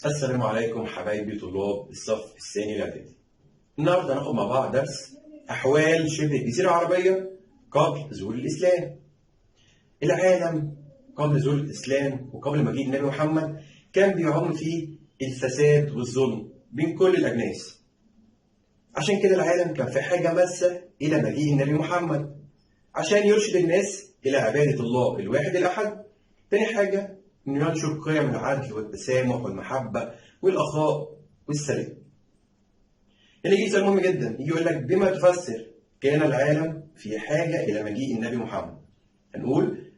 السلام عليكم حبايبي طلاب الصف الثاني الاعدادي. النهارده هناخد مع بعض درس احوال شبه الجزيره العربيه قبل ظهور الاسلام. العالم قبل ظهور الاسلام وقبل مجيء النبي محمد كان بيعم فيه الفساد والظلم بين كل الاجناس. عشان كده العالم كان في حاجه ماسه الى مجيء النبي محمد عشان يرشد الناس الى عباده الله الواحد الاحد. تاني حاجه انه ينشر قيم العدل والتسامح والمحبه والاخاء والسلام. هنا يجي سؤال مهم جدا، يجي يقول لك بما تفسر كان العالم في حاجه الى مجيء النبي محمد. هنقول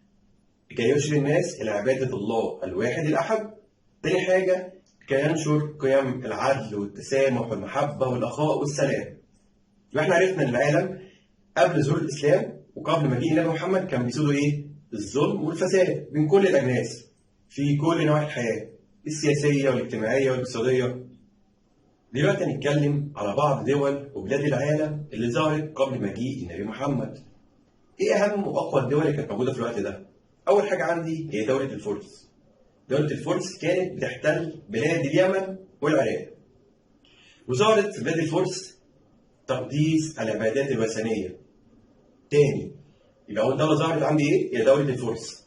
لكي يرشد الناس الى عباده الله الواحد الاحد. تاني حاجه لكي ينشر قيم العدل والتسامح والمحبه والاخاء والسلام. يبقى احنا عرفنا ان العالم قبل ظهور الاسلام وقبل مجيء النبي محمد كان بيسودوا ايه؟ الظلم والفساد بين كل الاجناس في كل نواحي الحياه السياسيه والاجتماعيه والاقتصاديه. دلوقتي هنتكلم على بعض دول وبلاد العالم اللي ظهرت قبل مجيء النبي محمد. ايه اهم واقوى الدول اللي كانت موجوده في الوقت ده؟ اول حاجه عندي هي دوله الفرس. دوله الفرس كانت بتحتل بلاد اليمن والعراق، وظهرت في بلاد الفرس تقديس العبادات الوثنيه. تاني يبقى اول دوله ظهرت عندي ايه؟ هي دوله الفرس.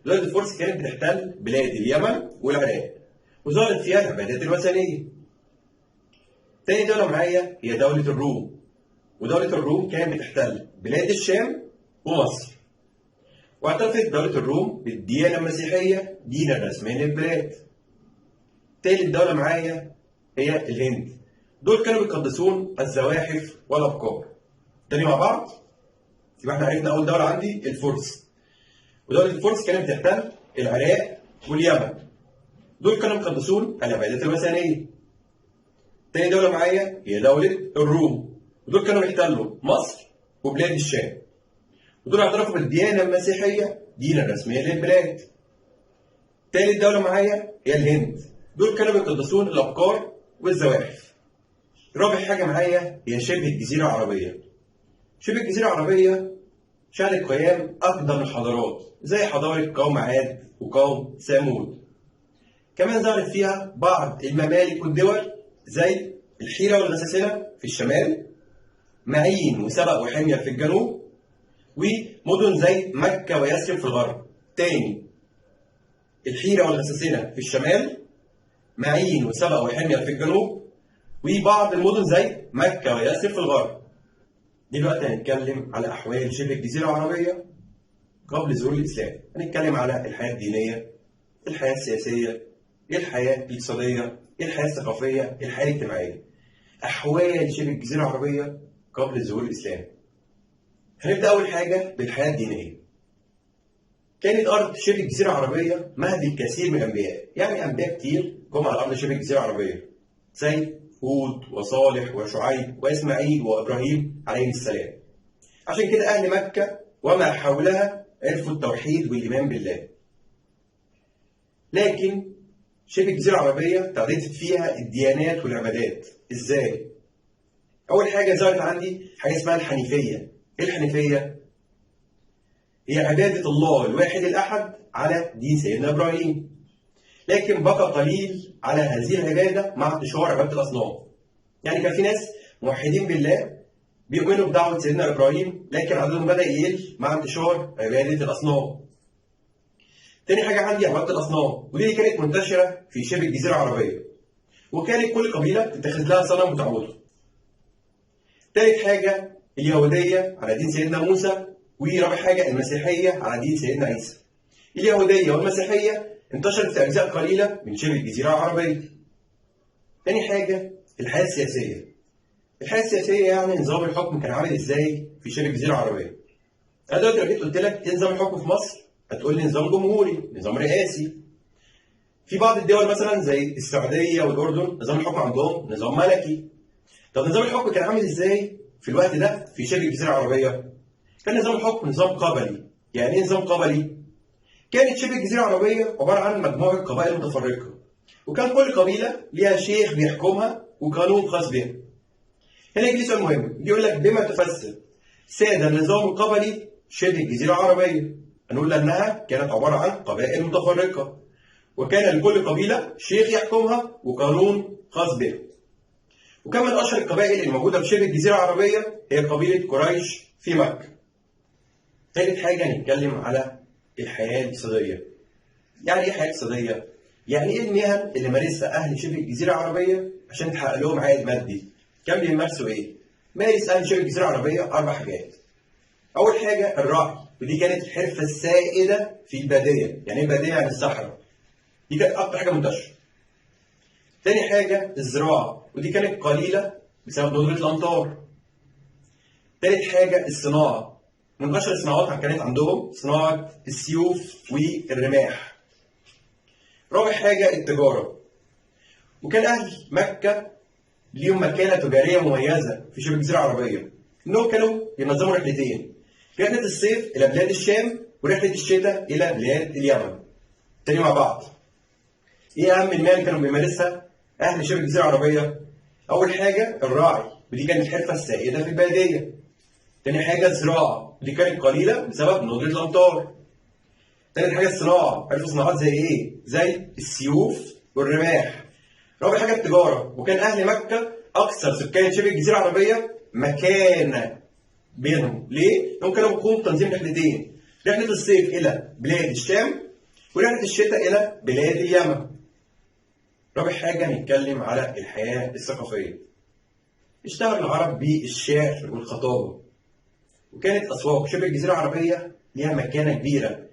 دوله الفرس كانت بتحتل بلاد اليمن والعراق وظهرت فيها العبادات الوثنيه. تاني دولة معايا هي دولة الروم، ودولة الروم كانت بتحتل بلاد الشام ومصر، واعترفت دولة الروم بالديانة المسيحية دينا رسميا للبلاد. تالت دولة معايا هي الهند، دول كانوا بيقدسون الزواحف والأبقار. تاني مع بعض يبقى احنا عرفنا أول دولة عندي الفرس، ودولة الفرس كانت بتحتل العراق واليمن، دول كانوا بيقدسون العبادات الوثنية. تاني دولة معايا هي دولة الروم، ودول كانوا بيحتلوا مصر وبلاد الشام، ودول اعترفوا بالديانة المسيحية دينا رسمية للبلاد. تالت دولة معايا هي الهند، دول كانوا بيقدسون الأبقار والزواحف. رابع حاجة معايا هي شبه الجزيرة العربية. شبه الجزيرة العربية شهدت قيام أقدم الحضارات زي حضارة قوم عاد وقوم ثمود. كمان ظهرت فيها بعض الممالك والدول زي الحيرة والغساسنة في الشمال، معين وسبأ وحمير في الجنوب، ومدن زي مكة ويثرب في الغرب. تاني الحيرة والغساسنة في الشمال، معين وسبأ وحمير في الجنوب، وبعض المدن زي مكة ويثرب في الغرب. دلوقتي هنتكلم على أحوال شبه الجزيرة العربية قبل ظهور الإسلام. هنتكلم على الحياة الدينية، الحياة السياسية، الحياة الاقتصادية، الحياة الثقافية، الحياة الاجتماعية. أحوال شبه الجزيرة العربية قبل ظهور الإسلام. هنبدأ أول حاجة بالحياة الدينية. كانت أرض شبه الجزيرة العربية مهد الكثير من الأنبياء، يعني أنبياء كتير جم على أرض شبه الجزيرة العربية زي هود وصالح وشعيب وإسماعيل وإبراهيم عليهم السلام. عشان كده أهل مكة وما حولها عرفوا التوحيد والإيمان بالله. لكن شبه الجزيرة العربية تعددت فيها الديانات والعبادات. ازاي؟ أول حاجة ظهرت عندي حاجة اسمها الحنيفية. إيه الحنيفية؟ هي عبادة الله الواحد الأحد على دين سيدنا إبراهيم. لكن بقى قليل على هذه العبادة مع انتشار عبادة الأصنام. يعني كان في ناس موحدين بالله بيؤمنوا بدعوة سيدنا إبراهيم، لكن عددهم بدأ يقل مع انتشار عبادة الأصنام. تاني حاجة عندي عبادة الأصنام، ودي كانت منتشرة في شبه الجزيرة العربية، وكانت كل قبيلة تتخذ لها صنم وتعبده. تالت حاجة اليهودية على دين سيدنا موسى، ورابع حاجة المسيحية على دين سيدنا عيسى. اليهودية والمسيحية انتشرت في أجزاء قليلة من شبه الجزيرة العربية. تاني حاجة الحياة السياسية. الحياة السياسية يعني نظام الحكم كان عامل ازاي في شبه الجزيرة العربية. أنا دلوقتي لو جيت قلت لك إيه نظام الحكم في مصر؟ هتقول لي نظام جمهوري، نظام رئاسي. في بعض الدول مثلا زي السعوديه والاردن نظام الحكم عندهم نظام ملكي. طب نظام الحكم كان عامل ازاي في الوقت ده في شبه الجزيره العربيه؟ كان نظام الحكم نظام قبلي. يعني ايه نظام قبلي؟ كانت شبه الجزيره العربيه عباره عن مجموعه قبائل متفرقه، وكان كل قبيله ليها شيخ بيحكمها وقانون خاص بها. هنا يجي سؤال مهم، بيقول لك بما تفسر ساد النظام القبلي شبه الجزيره العربيه؟ هنقول انها كانت عباره عن قبائل متفرقه، وكان لكل قبيلة شيخ يحكمها وقانون خاص به. وكان من أشهر القبائل الموجودة في شبه الجزيرة العربية هي قبيلة قريش في مكة. ثالث حاجة هنتكلم على الحياة الاقتصادية. يعني إيه حياة اقتصادية؟ يعني إيه المهن اللي مارسها أهل شبه الجزيرة العربية عشان تحقق لهم عائد مادي؟ كان بيمارسوا إيه؟ مارس أهل شبه الجزيرة العربية 4 حاجات. أول حاجة الرعي، ودي كانت الحرفة السائدة في البادية. يعني إيه البادية؟ يعني الصحراء. دي كانت أكتر حاجة منتشرة. تاني حاجة الزراعة، ودي كانت قليلة بسبب ندرة الأمطار. تالت حاجة الصناعة. من أشهر الصناعات كانت عندهم صناعة السيوف والرماح. رابع حاجة التجارة. وكان أهل مكة ليهم مكانة تجارية مميزة في شبه الجزيرة العربية. إنهم كانوا بينظموا رحلتين، رحلة الصيف إلى بلاد الشام ورحلة الشتاء إلى بلاد اليمن. تاني مع بعض. إيه أهم المهن كانوا بيمارسها أهل شبه الجزيرة العربية؟ أول حاجة الراعي، ودي كانت الحرفة السائدة في البادية. تاني حاجة الزراعة، ودي كانت قليلة بسبب ندرة الأمطار. تالت حاجة الصناعة، عرفوا صناعات زي إيه؟ زي السيوف والرماح. رابع حاجة التجارة، وكان أهل مكة أكثر سكان شبه الجزيرة العربية مكانة بينهم. ليه؟ لأنهم كانوا بيقوموا بتنظيم رحلتين، رحلة الصيف إلى بلاد الشام ورحلة الشتاء إلى بلاد اليمن. رابع حاجة هنتكلم على الحياة الثقافية. اشتهر العرب بالشعر والخطابة، وكانت أسواق شبه الجزيرة العربية ليها مكانة كبيرة،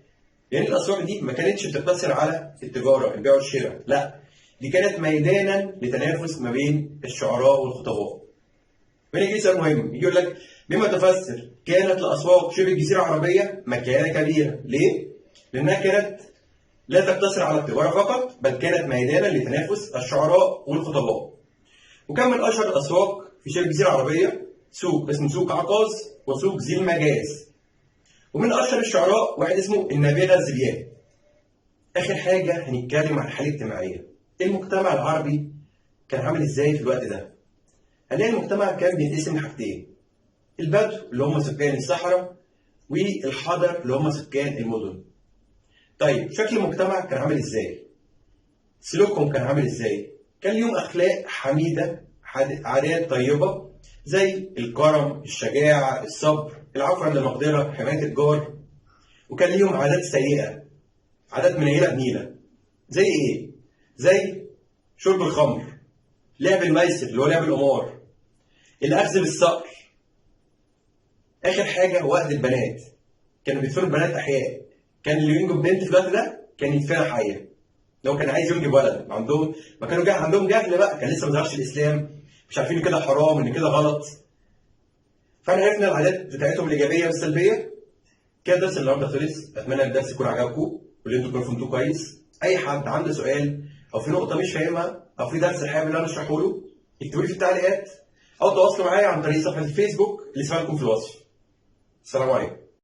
لأن الأسواق دي ما كانتش بتقتصر على التجارة البيع والشراء، لا دي كانت ميدانا لتنافس ما بين الشعراء والخطباء. هنا يجي سؤال مهم، يجي يقول لك بما تفسر كانت لأسواق شبه الجزيرة العربية مكانة كبيرة، ليه؟ لأنها كانت لا تقتصر على التجارة فقط، بل كانت ميدانا لتنافس الشعراء والخطباء. وكان من أشهر الأسواق في شبه الجزيرة العربية سوق اسمه سوق عكاظ وسوق ذي المجاز. ومن أشهر الشعراء واحد اسمه النابغة الزبياني. آخر حاجة هنتكلم عن الحالة الاجتماعية. المجتمع العربي كان عامل إزاي في الوقت ده؟ هنلاقي المجتمع كان بينقسم لحاجتين: البدو اللي هم سكان الصحراء، والحضر اللي هم سكان المدن. طيب شكل المجتمع كان عامل إزاي؟ سلوكهم كان عامل إزاي؟ كان ليهم أخلاق حميدة، عادات طيبة زي الكرم، الشجاعة، الصبر، العفو عند المقدرة، حماية الجار. وكان ليهم عادات سيئة، عادات منيلة بنيلة. زي إيه؟ زي شرب الخمر، لعب الميسر اللي هو لعب القمار، الأخذ بالصقر. آخر حاجة وأد البنات، كانوا بيدفنوا البنات أحياء. كان اللي ينجب بنت في الوقت ده كان يدفنها حية. لو كان عايز ينجب ولد عندهم، ما كانوا عندهم جهل بقى، كان لسه ما ظهرش الإسلام، مش عارفين إن كده حرام إن كده غلط. فاحنا عرفنا العادات بتاعتهم الإيجابية والسلبية. كده درس النهارده خلص، أتمنى الدرس يكون عجبكم واللي انتوا تكونوا فهمتوه كويس. أي حد عنده سؤال أو في نقطة مش فاهمها أو في درس حابب إن أنا أشرحه له، اكتبوا لي في التعليقات أو تواصلوا معايا عن طريق صفحة الفيسبوك اللي اسمها لكم في الوصف. السلام عليكم.